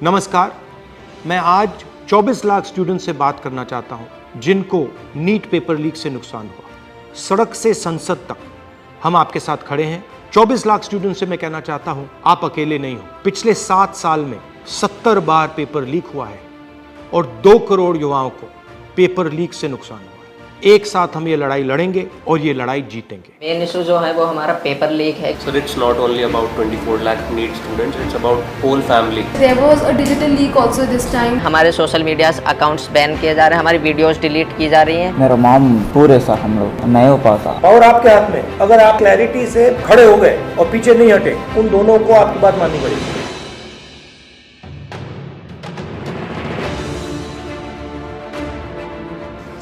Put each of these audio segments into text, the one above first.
नमस्कार, मैं आज 24 लाख स्टूडेंट से बात करना चाहता हूं जिनको नीट पेपर लीक से नुकसान हुआ। सड़क से संसद तक हम आपके साथ खड़े हैं। 24 लाख स्टूडेंट से मैं कहना चाहता हूं, आप अकेले नहीं हो। पिछले 7 साल में 70 बार पेपर लीक हुआ है और 2 करोड़ युवाओं को पेपर लीक से नुकसान हुआ है। एक साथ हम ये लड़ाई लड़ेंगे और ये लड़ाई जीतेंगे। मेन इशू जो है वो हमारा पेपर लीक है। Sir, it's not only about 24 lakh NEET students, it's about whole family. There was a digital leak also this time. हमारे सोशल मीडिया अकाउंट्स बैन किए जा रहे हैं, हमारी वीडियोस डिलीट की जा रही हैं। मेरा माम पूरे सर हम लोग नहीं हो पाता। और आपके हाथ में, अगर आप क्लैरिटी से खड़े हो गए और पीछे नहीं हटे, उन दोनों को आपकी बात माननी पड़ेगी।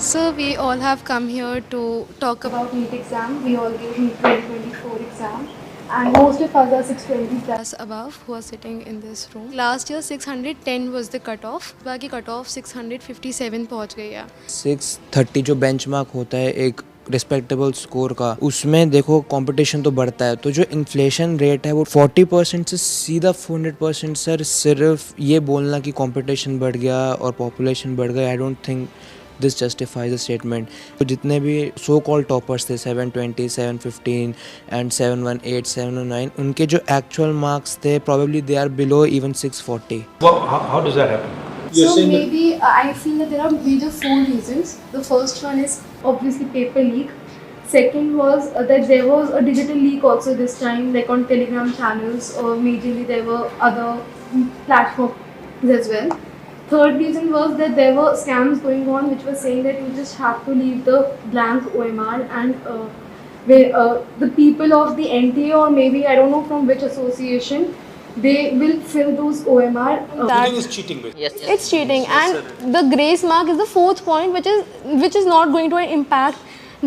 So we all have come here to talk about NEET exam. We all gave NEET 2024 exam. And most of us are 620 plus above who are sitting in this room. Last year 610 was the cutoff. बाकी cutoff 657 पहुंच गई है। 630 जो benchmark होता है एक respectable score का, उसमें देखो कंपटीशन तो बढ़ता है। तो जो इन्फ्लेशन रेट है वो 40% से सीधा 400%। सर सिर्फ ये बोलना कि कंपटीशन बढ़ गया और पॉपुलेशन बढ़ गई, I don't think this justifies the statement. तो जितने भी सो कॉल्ड टॉपर्स थे 720, 715 एंड 718, 709, उनके जो एक्चुअल मार्क्स थे probably they are below even 640. How does that happen? So maybe I feel that there are major 4 reasons. The first one is obviously paper leak. Second was that there was a digital leak also this time, like on Telegram channels, or majorly there were other platforms as well. Third reason was that there were scams going on which were saying that you just have to leave the blank OMR and the people of the NTA, or maybe I don't know from which association, they will fill those OMR. Cheating is cheating with. Yes, It's cheating, and the grace mark is the 4th point, which is not going to impact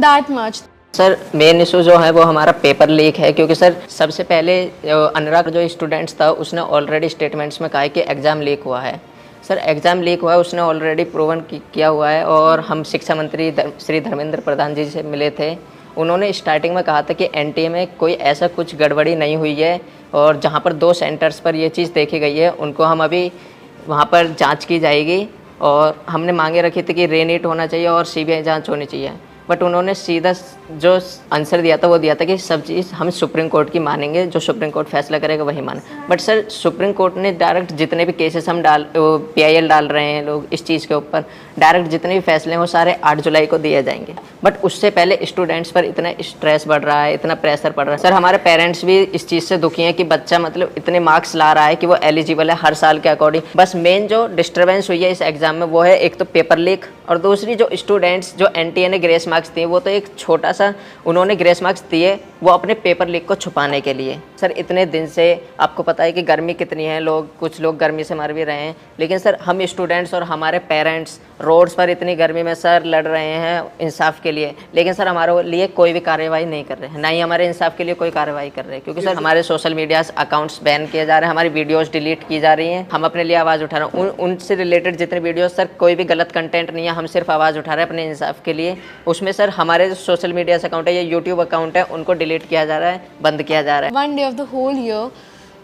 that much. Sir main issue जो है वो हमारा paper leak है, क्योंकि sir सबसे पहले अनुराग जो students था उसने ऑलरेडी स्टेटमेंट्स में कहा है कि एग्ज़ाम लीक हुआ है। सर एग्ज़ाम लीक हुआ है, उसने ऑलरेडी प्रूवन किया हुआ है। और हम शिक्षा मंत्री श्री धर्मेंद्र प्रधान जी से मिले थे, उन्होंने स्टार्टिंग में कहा था कि एनटीए में कोई ऐसा कुछ गड़बड़ी नहीं हुई है, और जहां पर 2 सेंटर्स पर ये चीज़ देखी गई है उनको हम अभी वहां पर जांच की जाएगी। और हमने मांगे रखी थी कि रीनीट होना चाहिए और सीबीआई जांच होनी चाहिए, बट उन्होंने सीधा जो आंसर दिया था वो दिया था कि सब चीज़ हम सुप्रीम कोर्ट की मानेंगे, जो सुप्रीम कोर्ट फैसला करेगा वही माने। बट सर सुप्रीम कोर्ट ने डायरेक्ट जितने भी केसेस हम PIL डाल रहे हैं लोग इस चीज़ के ऊपर, डायरेक्ट जितने भी फैसले हैं वो सारे 8 जुलाई को दिए जाएंगे। बट उससे पहले स्टूडेंट्स पर इतना स्ट्रेस बढ़ रहा है, इतना प्रेशर पड़ रहा है। सर हमारे पेरेंट्स भी इस चीज़ से दुखी हैं कि बच्चा मतलब इतने मार्क्स ला रहा है कि वो एलिजिबल है हर साल के अकॉर्डिंग। बस मेन जो डिस्टर्बेंस हुई है इस एग्ज़ाम में वो है एक तो पेपर लीक, और दूसरी जो स्टूडेंट्स जो NTA ने ग्रेस मार्क्स दिए वो तो एक छोटा सा उन्होंने ग्रेस मार्क्स दिए वो अपने पेपर लीक को छुपाने के लिए। सर इतने दिन से आपको पता है कि गर्मी कितनी है, कुछ लोग गर्मी से मर भी रहे हैं, लेकिन सर हम स्टूडेंट्स और हमारे पेरेंट्स रोड्स पर इतनी गर्मी में सर लड़ रहे हैं इंसाफ के लिए, लेकिन सर हमारे लिए कोई भी कार्रवाई नहीं कर रहे हैं, ना ही हमारे इंसाफ के लिए कोई कार्रवाई कर रहे हैं। क्योंकि सर हमारे सोशल मीडिया अकाउंट्स बैन किए जा रहे हैं, हमारी वीडियोस डिलीट की जा रही हैं। हम अपने लिए आवाज़ उठा रहे हैं, उनसे रिलेटेड जितने वीडियोस सर कोई भी गलत कंटेंट नहीं है, हम सिर्फ आवाज़ उठा रहे हैं अपने इंसाफ के लिए। उसमें सर हमारे जो सोशल मीडिया अकाउंट है या यूट्यूब अकाउंट है उनको डिलीट किया जा रहा है, बंद किया जा रहा है। 1 day of the whole year,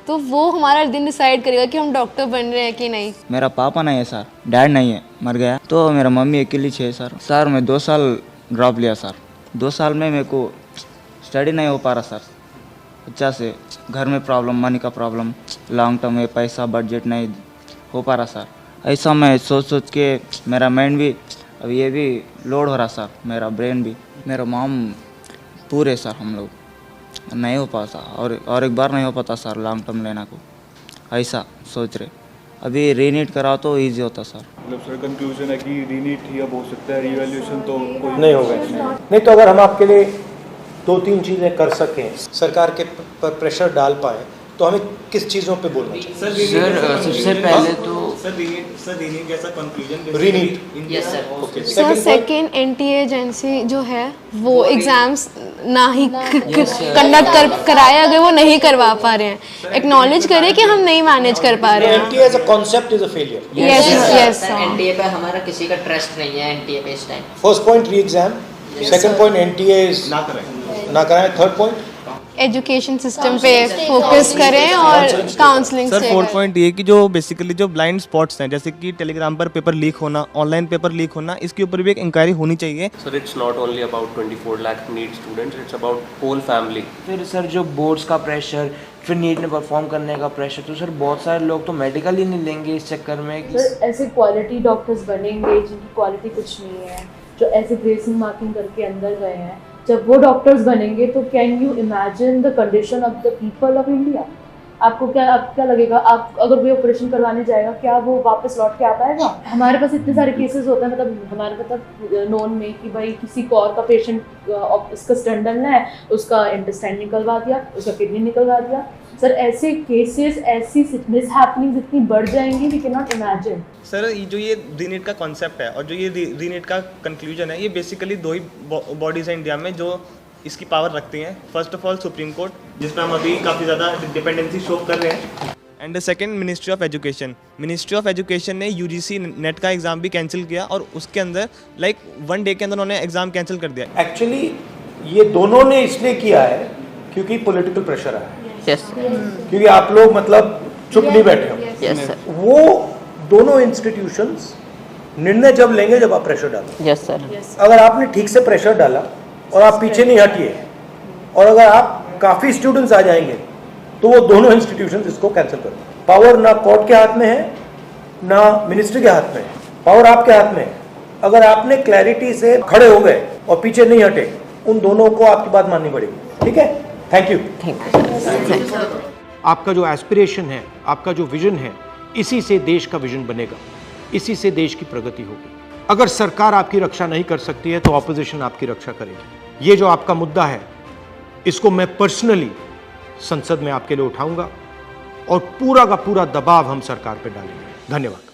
तो वो हमारा दिन डिसाइड करेगा कि हम डॉक्टर बन रहे हैं कि नहीं। मेरा पापा नहीं है सर, डैड नहीं है, मर गया। तो मेरा मम्मी अकेली है सर। सर मैं 2 साल ड्रॉप लिया सर। 2 साल में मेरे को स्टडी नहीं हो पा रहा सर। अच्छा से घर में प्रॉब्लम, मनी का प्रॉब्लम, लॉन्ग टर्म में पैसा बजट नहीं हो पा रहा सर। ऐसा मैं सोच के मेरा माइंड भी अब ये भी लोड हो रहा सर, मेरा ब्रेन भी। मेरा मॉम पूरे सर हम लोग नहीं हो पाता, और एक बार नहीं हो पाता सर लॉन्ग टर्म लेना को, ऐसा सोच रहे। अभी रीनीट कराओ तो इजी होता सर। मतलब सर कंक्लूजन है कि रीनीट ही अब हो सकता है, रिवैल्यूएशन तो कोई नहीं होगा। नहीं तो अगर हम आपके लिए 2-3 चीज़ें कर सकें, सरकार के पर प्रेशर डाल पाए, तो हमें किस चीज़ों पे बोलना चाहिए? सर सबसे पहले तो रीनीट जैसा conclusion yes sir. Sir second NTA agency जो है वो एग्जाम्स ना ही कंडक्ट कराए, अगर वो नहीं करवा पा रहे हैं, एक्नॉलेज करें कि हम नहीं मैनेज कर पा रहे हैं। NTA as a concept is a failure. Yes sir NTA पे हमारा किसी का ट्रस्ट नहीं है, NTA पे इस टाइम। फर्स्ट पॉइंट री exam, second point NTA is ना कराएं, थर्ड पॉइंट एजुकेशन सिस्टम पे फोकस करें और काउंसलिंग सर से 4 पॉइंट ये कि जो बेसिकली जो ब्लाइंड स्पॉट्स हैं जैसे कि टेलीग्राम पर पेपर लीक होना, ऑनलाइन पेपर लीक होना, इसके ऊपर भी एक इंक्वायरी होनी चाहिए। Sir, it's not only about 24 lakh NEET students, it's about whole family. फिर सर जो बोर्ड्स का प्रेशर, फिर नीट में परफॉर्म करने का प्रेशर, तो सर बहुत सारे लोग तो मेडिकल ही नहीं लेंगे इस चक्कर में कि सर ऐसे क्वालिटी डॉक्टर्स बनेंगे जिनकी क्वालिटी कुछ नहीं है, जो ऐसे ग्रेसिंग मार्किंग करके अंदर गए हैं, जब वो डॉक्टर्स बनेंगे तो can you imagine the condition of the people of India. आपको क्या लगेगा, आप अगर वो ऑपरेशन करवाने जाएगा क्या वो वापस लौट के आ पाएगा? हमारे पास इतने सारे केसेस होते हैं, मतलब हमारे मतलब नोन में कि भाई किसी को और का पेशेंट इसका स्टंट डालना है, उसका इंटेस्टाइन निकलवा दिया, उसका किडनी निकलवा दिया। सर ऐसे केसेस, ऐसी मिसहैपनिंग्स इतनी बढ़ जाएंगी, we can not imagine. Sir जो ये रीनीट का कॉन्सेप्ट है और जो ये रीनीट का कंक्लूजन है, ये बेसिकली दो ही बॉडीज हैं इंडिया में जो इसकी पावर रखती हैं। First of all supreme court, जिस पर हम अभी काफ़ी ज़्यादा डिपेंडेंसी शो कर रहे हैं, and second ministry of education. Ministry of education ने यूजीसी नेट का एग्ज़ाम भी कैंसिल किया और उसके अंदर लाइक 1 डे के अंदर उन्होंने एग्ज़ाम कैंसिल कर दिया। एक्चुअली ये दोनों ने इसलिए किया है क्योंकि पॉलिटिकल प्रेशर आया, यस क्योंकि आप लोग मतलब चुप नहीं बैठे हो। यस सर, वो दोनों इंस्टीट्यूशंस निर्णय जब लेंगे जब आप प्रेशर डालो। यस सर, अगर आपने ठीक से प्रेशर डाला और आप पीछे नहीं हटिए और अगर आप काफ़ी स्टूडेंट्स आ जाएंगे तो वो दोनों इंस्टीट्यूशंस इसको कैंसिल कर दें। पावर ना कोर्ट के हाथ में है ना मिनिस्ट्री के हाथ में है, पावर आपके हाथ में है। अगर आपने क्लैरिटी से खड़े हो गए और पीछे नहीं हटे, उन दोनों को आपकी बात माननी पड़ेगी। ठीक है, थैंक यू। Thank you. आपका जो एस्पिरेशन है, आपका जो विजन है, इसी से देश का विजन बनेगा, इसी से देश की प्रगति होगी। अगर सरकार आपकी रक्षा नहीं कर सकती है तो ऑपोजिशन आपकी रक्षा करेगी। ये जो आपका मुद्दा है, इसको मैं पर्सनली संसद में आपके लिए उठाऊंगा और पूरा का पूरा दबाव हम सरकार पे डालेंगे। धन्यवाद।